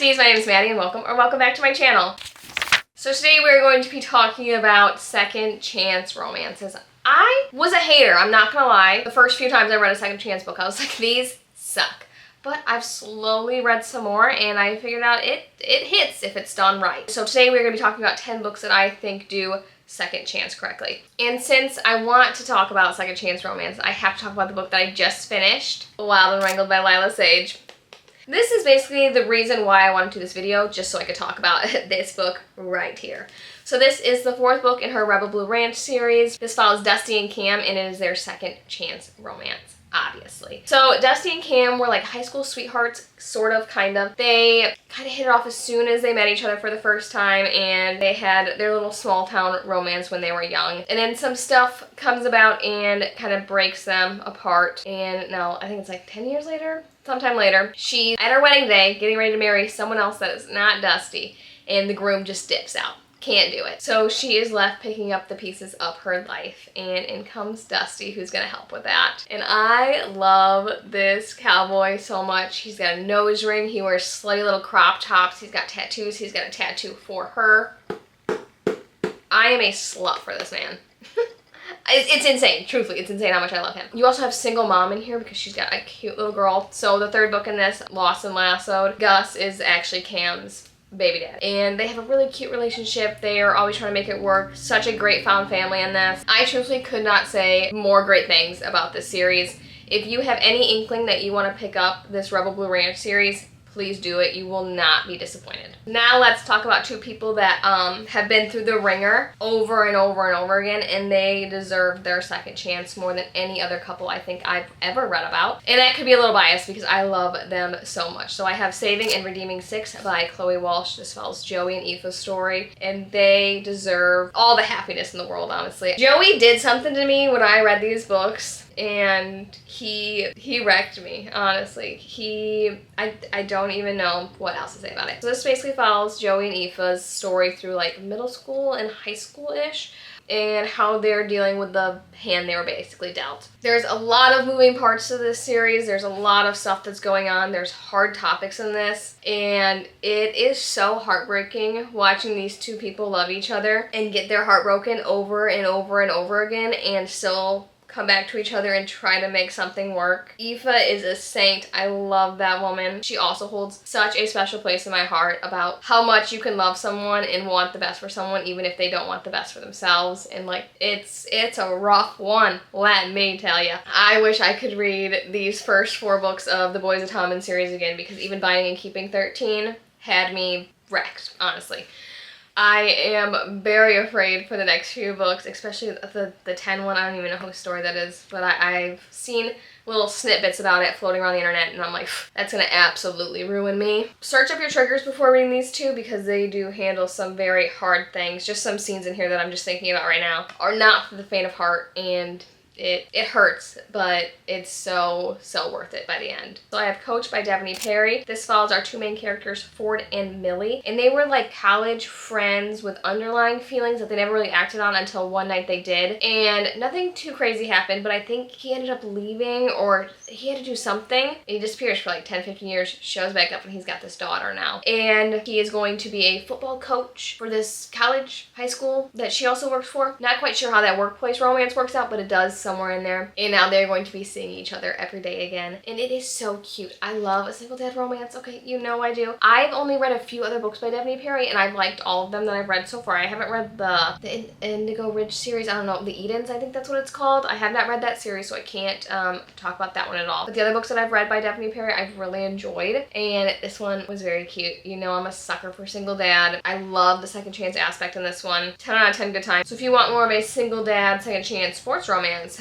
besties, my name is Maddie and welcome back to my channel. So today we're going to be talking about second chance romances. I was a hater, I'm not gonna lie. The first few times I read a second chance book, I was like, these suck. But I've slowly read some more and I figured out it hits if it's done right. So today we're gonna be talking about 10 books that I think do second chance correctly. And since I want to talk about second chance romance, I have to talk about the book that I just finished, Wild and Wrangled by Lila Sage. This is basically the reason why I wanted to do this video, just so I could talk about this book right here. So this is the fourth book in her Rebel Blue Ranch series. This follows Dusty and Cam, and it is their second chance romance, obviously. So Dusty and Cam were like high school sweethearts, sort of, kind of. They kind of hit it off as soon as they met each other for the first time, and they had their little small town romance when they were young. And then some stuff comes about and kind of breaks them apart. And now, I think it's like 10 years later? Sometime later, she's at her wedding day getting ready to marry someone else that is not Dusty, and the groom just dips out. Can't do it. So she is left picking up the pieces of her life, and in comes Dusty, who's gonna help with that. And I love this cowboy so much. He's got a nose ring, he wears slutty little crop tops, he's got tattoos, he's got a tattoo for her. I am a slut for this man. It's insane. Truthfully, it's insane how much I love him. You also have single mom in here because she's got a cute little girl. So the third book in this, Lost and Lassoed, Gus is actually Cam's baby dad. And they have a really cute relationship. They are always trying to make it work. Such a great found family in this. I truthfully could not say more great things about this series. If you have any inkling that you want to pick up this Rebel Blue Ranch series, please do it. You will not be disappointed. Now let's talk about two people that have been through the ringer over and over and over again, and they deserve their second chance more than any other couple I think I've ever read about. And that could be a little biased because I love them so much. So I have Saving and Redeeming Six by Chloe Walsh. This follows Joey and Aoife's story, and they deserve all the happiness in the world, honestly. Joey did something to me when I read these books, and he wrecked me, honestly. I don't even know what else to say about it. So this basically follows Joey and Aoife's story through like middle school and high school-ish, and how they're dealing with the hand they were basically dealt. There's a lot of moving parts to this series. There's a lot of stuff that's going on. There's hard topics in this, and it is so heartbreaking watching these two people love each other and get their heart broken over and over and over again and still come back to each other and try to make something work. Aoife is a saint. I love that woman. She also holds such a special place in my heart about how much you can love someone and want the best for someone even if they don't want the best for themselves. And like, it's a rough one, let me tell you. I wish I could read these first 4 books of the Boys of Tommen series again, because even Buying and Keeping 13 had me wrecked, honestly. I am very afraid for the next few books, especially the 10 one. I don't even know whose story that is, but I've seen little snippets about it floating around the internet, and I'm like, that's gonna absolutely ruin me. Search up your triggers before reading these two, because they do handle some very hard things. Just some scenes in here that I'm just thinking about right now are not for the faint of heart, and it hurts, but it's so worth it by the end. So I have Coach by Devney Perry. This follows our two main characters, Ford and Millie, and they were like college friends with underlying feelings that they never really acted on until one night they did, and nothing too crazy happened, but I think he ended up leaving, or he had to do something. He disappears for like 10-15 years, shows back up, and he's got this daughter now, and he is going to be a football coach for this college, high school that she also works for. Not quite sure how that workplace romance works out, but it does somewhere in there. And now they're going to be seeing each other every day again. And it is so cute. I love a single dad romance. Okay, you know I do. I've only read a few other books by Devney Perry, and I've liked all of them that I've read so far. I haven't read the Indigo Ridge series. I don't know, the Edens, I think that's what it's called. I have not read that series, so I can't talk about that one at all. But the other books that I've read by Devney Perry, I've really enjoyed. And this one was very cute. You know I'm a sucker for single dad. I love the second chance aspect in this one. 10 out of 10 good time. So if you want more of a single dad, second chance sports romance,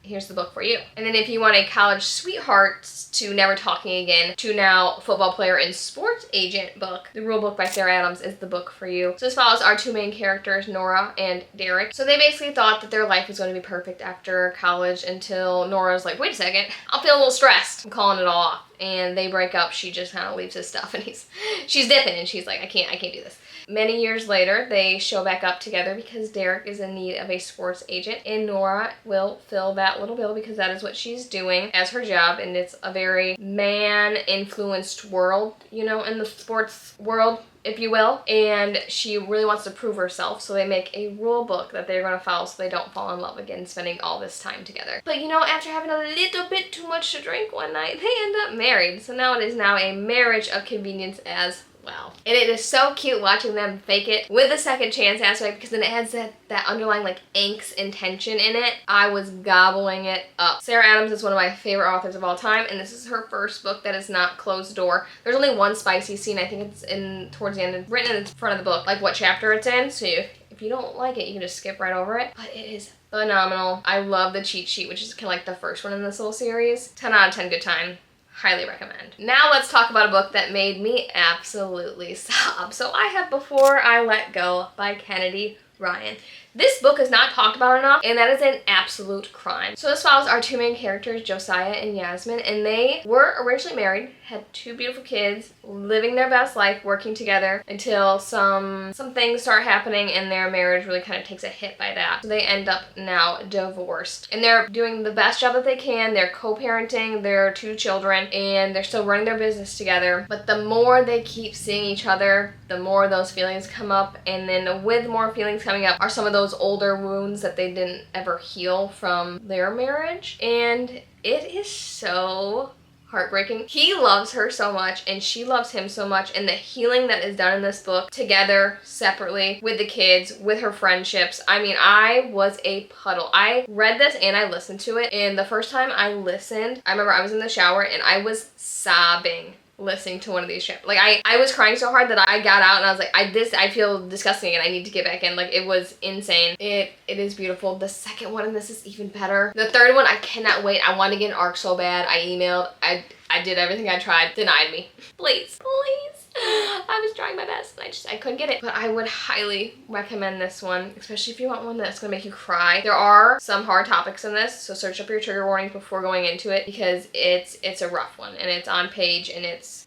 here's the book for you. And then if you want a college sweetheart to never talking again to now football player and sports agent book, The Rule Book by Sarah Adams is the book for you. So this follows our two main characters, Nora and Derek. So they basically thought that their life was going to be perfect after college until Nora's like, wait a second, I'm feeling a little stressed. I'm calling it all off. and they break up. She just kind of leaves his stuff, and she's dipping, and she's like, I can't do this. Many years later, they show back up together because Derek is in need of a sports agent, and Nora will fill that little bill because that is what she's doing as her job, and it's a very man-influenced world, you know, in the sports world, if you will, and she really wants to prove herself, so they make a rule book that they're going to follow so they don't fall in love again, spending all this time together. But you know, after having a little bit too much to drink one night, they end up married, so now it is now a marriage of convenience as well. And it is so cute watching them fake it with the second chance aspect, because then it has that underlying like angst and tension in it. I was gobbling it up. Sarah Adams is one of my favorite authors of all time, and this is her first book that is not closed door. There's only one spicy scene. I think it's in towards the end, written in the front of the book, like what chapter it's in. So if you don't like it, you can just skip right over it. But it is phenomenal. I love the cheat sheet, which is kind of like the first one in this little series. 10 out of 10 good time. Highly recommend. Now let's talk about a book that made me absolutely sob. So I have Before I Let Go by Kennedy Ryan. This book is not talked about enough, and that is an absolute crime. So this follows our two main characters, Josiah and Yasmin, and they were originally married, had two beautiful kids, living their best life, working together until some things start happening and their marriage really kind of takes a hit by that. So they end up now divorced. And they're doing the best job that they can. They're co-parenting their two children, and they're still running their business together. But the more they keep seeing each other, the more those feelings come up, and then with more feelings coming up are some of those older wounds that they didn't ever heal from their marriage. And it is so heartbreaking. He loves her so much, and she loves him so much, and the healing that is done in this book, together, separately, with the kids, with her friendships. I mean, I was a puddle. I read this and I listened to it, and the first time I listened, I remember I was in the shower and I was sobbing listening to one of these trips. Like I was crying so hard that I got out and I was like, I feel disgusting and I need to get back in. Like, it was insane. It is beautiful. The second one in this is even better. The third one, I cannot wait. I want to get an ARC so bad. I emailed. I did everything I tried. Denied me. Please. I was trying my best and I couldn't get it. But I would highly recommend this one, especially if you want one that's gonna make you cry. There are some hard topics in this, so search up your trigger warnings before going into it, because it's a rough one and it's on page and it's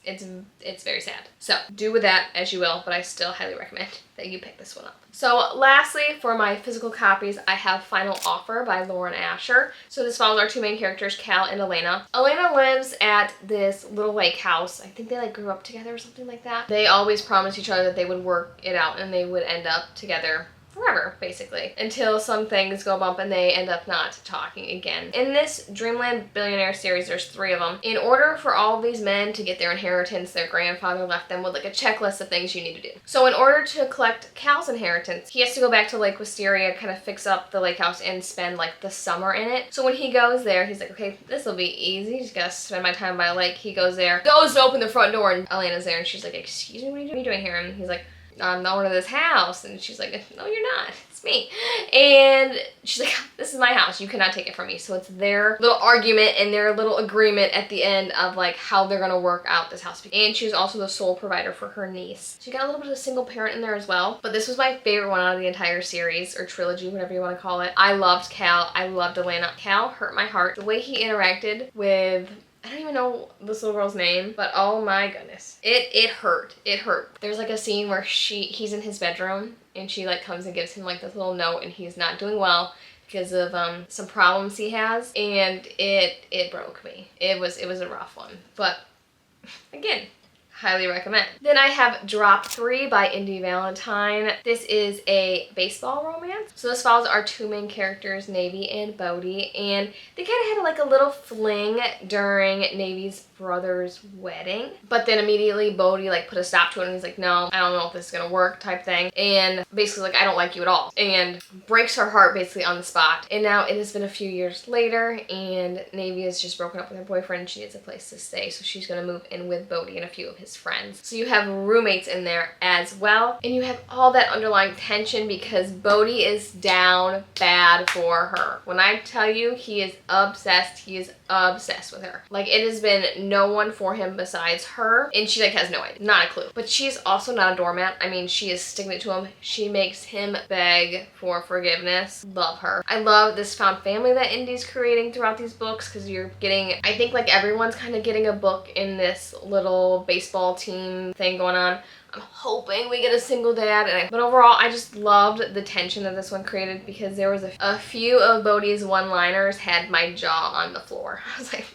very sad. So do with that as you will, but I still highly recommend that you pick this one up. So lastly, for my physical copies, I have Final Offer by Lauren Asher. So this follows our two main characters, Cal and Elena. Elena lives at this little lake house. I think they like grew up together or something like that. They always promised each other that they would work it out and they would end up together forever, basically, until some things go bump and they end up not talking again. In this Dreamland Billionaire series, there's 3 of them. In order for all of these men to get their inheritance, their grandfather left them with like a checklist of things you need to do. So in order to collect Cal's inheritance, he has to go back to Lake Wisteria, kind of fix up the lake house and spend like the summer in it. So when he goes there, he's like, okay, this will be easy. Just gotta spend my time by a lake. He goes there, goes to open the front door, and Elena's there, and she's like, excuse me, what are you doing here? And he's like, I'm the owner of this house. And she's like, no, you're not. It's me. And she's like, this is my house. You cannot take it from me. So it's their little argument and their little agreement at the end of like how they're going to work out this house. And she was also the sole provider for her niece. She got a little bit of single parent in there as well. But this was my favorite one out of the entire series, or trilogy, whatever you want to call it. I loved Cal. I loved Elena. Cal hurt my heart. The way he interacted with, I don't even know this little girl's name, but oh my goodness. It hurt. It hurt. There's like a scene where he's in his bedroom and she like comes and gives him like this little note, and he's not doing well because of some problems he has, and it broke me. It was a rough one, but again, highly recommend. Then I have Drop 3 by Indy Valentine. This is a baseball romance. So this follows our two main characters, Navy and Bodie, and they kind of had like a little fling during Navy's brother's wedding, but then immediately Bodie like put a stop to it, and he's like, no, I don't know if this is gonna work type thing, and basically like, I don't like you at all, and breaks her heart basically on the spot. And now it has been a few years later, and Navy has just broken up with her boyfriend, and she needs a place to stay, so she's gonna move in with Bodie and a few of his his friends. So you have roommates in there as well. And you have all that underlying tension because Bodhi is down bad for her. When I tell you he is obsessed, he is obsessed with her. Like, it has been no one for him besides her, and she like has no idea, not a clue. But she's also not a doormat. I mean, she is sticking it to him. She makes him beg for forgiveness. Love her. I love this found family that Indy's creating throughout these books because you're getting, I think like everyone's kind of getting a book in this little baseball team thing going on. I'm hoping we get a single dad, but overall I just loved the tension that this one created because there was a few of Bodhi's one-liners had my jaw on the floor. I was like,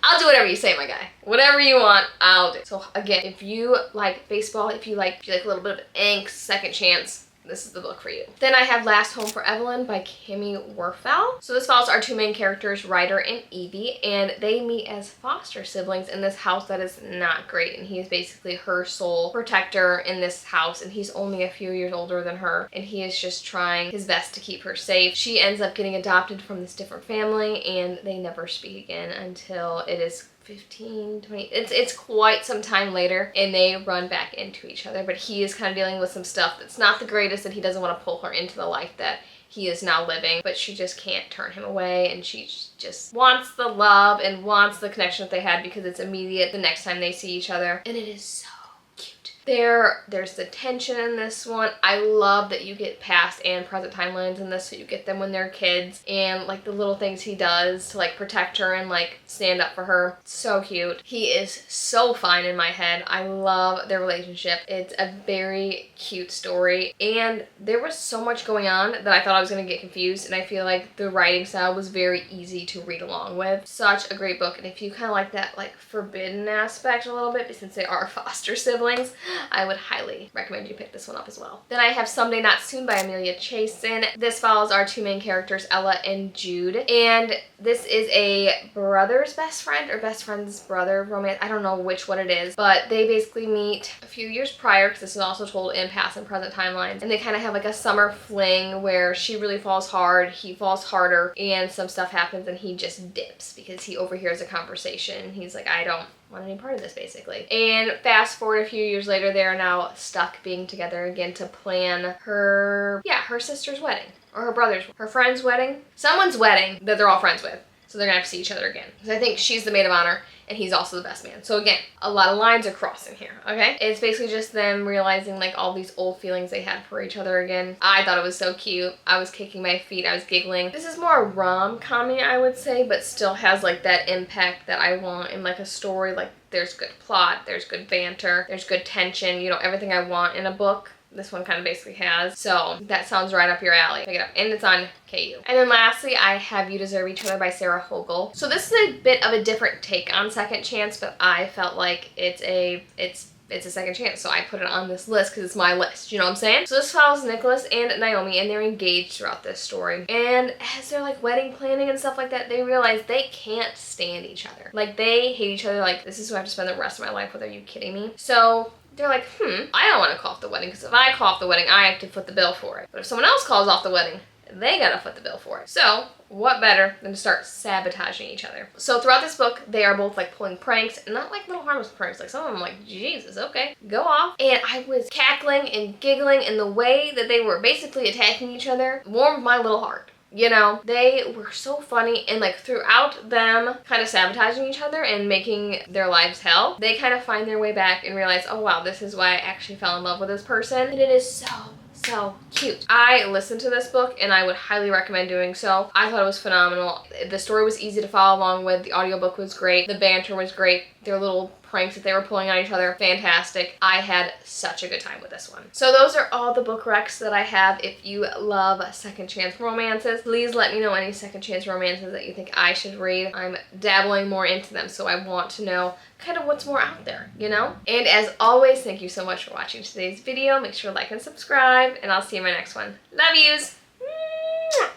I'll do whatever you say, my guy. Whatever you want, I'll do. So again, if you like baseball, if you like a little bit of angst, second chance, this is the book for you. Then I have Last Home for Evelyn by Kimmy Werfel. So this follows our two main characters, Ryder and Evie, and they meet as foster siblings in this house that is not great. And he is basically her sole protector in this house, and he's only a few years older than her, and he is just trying his best to keep her safe. She ends up getting adopted from this different family, and they never speak again until it is 15, 20, it's quite some time later, and they run back into each other. But he is kind of dealing with some stuff that's not the greatest, and he doesn't want to pull her into the life that he is now living, but she just can't turn him away, and she just wants the love and wants the connection that they had because it's immediate the next time they see each other, and it is so cute. There's the tension in this one. I love that you get past and present timelines in this, so you get them when they're kids, and like the little things he does to like protect her and like stand up for her. So cute. He is so fine in my head. I love their relationship. It's a very cute story, and there was so much going on that I thought I was going to get confused, and I feel like the writing style was very easy to read along with. Such a great book, and if you kind of like that like forbidden aspect a little bit, since they are foster siblings, I would highly recommend you pick this one up as well. Then I have Someday Not Soon by Amelia Chasin. This follows our two main characters, Ella and Jude, and this is a brother's best friend or best friend's brother romance. I don't know which one it is, but they basically meet a few years prior, because this is also told in past and present timelines, and they kind of have like a summer fling where she really falls hard, he falls harder, and some stuff happens and he just dips because he overhears a conversation. He's like, I don't want any part of this, basically. And fast forward a few years later, they are now stuck being together again to plan her sister's wedding, or her friend's wedding, someone's wedding that they're all friends with. So they're gonna have to see each other again. Because I think she's the maid of honor and he's also the best man. So again, a lot of lines are crossing here, okay? It's basically just them realizing like all these old feelings they had for each other again. I thought it was so cute. I was kicking my feet, I was giggling. This is more rom-com-y, I would say, but still has like that impact that I want in like a story. Like there's good plot, there's good banter, there's good tension, you know, everything I want in a book. This one kind of basically has. So that sounds right up your alley. Pick it up. And it's on KU. And then lastly, I have You Deserve Each Other by Sarah Hogel. So this is a bit of a different take on Second Chance, but I felt like it's a second chance, so I put it on this list because it's my list, you know what I'm saying? So this follows Nicholas and Naomi, and they're engaged throughout this story. And as they're like wedding planning and stuff like that, they realize they can't stand each other. Like they hate each other. Like, this is who I have to spend the rest of my life with. Are you kidding me? So they're like, I don't want to call off the wedding, because if I call off the wedding, I have to foot the bill for it. But if someone else calls off the wedding, they gotta foot the bill for it. So what better than to start sabotaging each other? So throughout this book, they are both like pulling pranks, and not like little harmless pranks. Like some of them, like, Jesus, okay, go off. And I was cackling and giggling, and the way that they were basically attacking each other warmed my little heart. You know, they were so funny, and like throughout them kind of sabotaging each other and making their lives hell, they kind of find their way back and realize, oh wow, this is why I actually fell in love with this person. And it is so cute. I listened to this book and I would highly recommend doing so. I thought it was phenomenal. The story was easy to follow along with. The audiobook was great. The banter was great. Their little pranks that they were pulling on each other, fantastic. I had such a good time with this one. So those are all the book recs that I have. If you love second chance romances, please let me know any second chance romances that you think I should read. I'm dabbling more into them, so I want to know kind of what's more out there, you know? And as always, thank you so much for watching today's video. Make sure to like and subscribe, and I'll see you in my next one. Love yous!